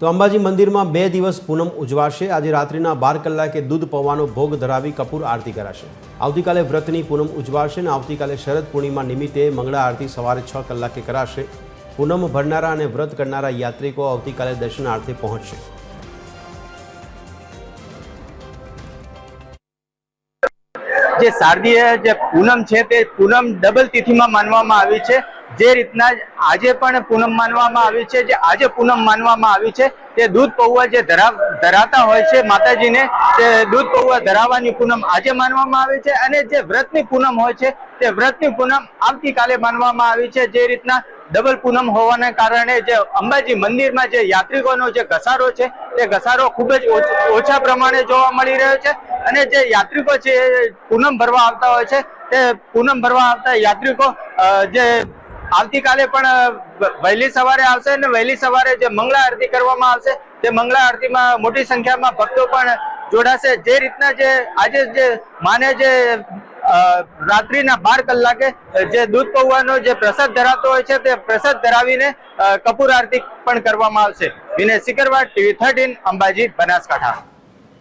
તો અંબાજી મંદિરમાં 2 દિવસ પૂનમ ઉજવાશે। આજે રાત્રિના 12 કલાકે દૂધ પૌવાનો ભોગ ધરાવી કપૂર આરતી કરાશે। આવતીકાલે વ્રતની પૂનમ ઉજવાશે અને આવતીકાલે શરદ પૂર્ણિમા નિમિત્તે મંગળા આરતી સવારે 6 કલાકે કરાશે। પૂનમ ભરનારા અને વ્રત કરનારા યાત્રિકો આવતીકાલે દર્શનાર્થે પહોંચશે। જે શારદીય જે પૂનમ છે તે પૂનમ ડબલ તિથિમાં માનવામાં આવી છે। જે રીતના આજે પણ પૂનમ માનવામાં આવી છે, જે આજે પૂનમ માનવામાં આવી છે તે દૂધ પૌવા જે ધરાતા હોય છે માતાજીને, તે દૂધ પૌવા ધરાવવાની પૂનમ આજે માનવામાં આવી છે અને જે વ્રતની પૂનમ હોય છે તે વ્રતની પૂનમ આવતીકાલે માનવામાં આવી છે। જે રીતના ડબલ પૂનમ હોવાને કારણે જે અંબાજી મંદિરમાં જે યાત્રિકોનો જે ઘસારો છે તે ઘસારો ખૂબ જ ઓછા પ્રમાણે જોવા મળી રહ્યો છે અને જે યાત્રિકો છે પૂનમ ભરવા આવતા હોય છે તે પૂનમ ભરવા આવતા યાત્રિકો જે આવતીકાલે પણ વહેલી સવારે આવશે અને વહેલી સવારે જે મંગળા આરતી કરવામાં આવશે તે મંગળા આરતીમાં મોટી સંખ્યામાં ભક્તો પણ જોડાશે। જે રીતના જે આજે જે માને જે રાત્રિના 12 કલાકે જે દૂધ પૌવાનો જે પ્રસાદ ધરાતો હોય છે તે પ્રસાદ ધરાવીને કપૂર આરતી પણ કરવામાં આવશે। વિનય સિકરવાડ, TV 13, અંબાજી, બનાસકાંઠા।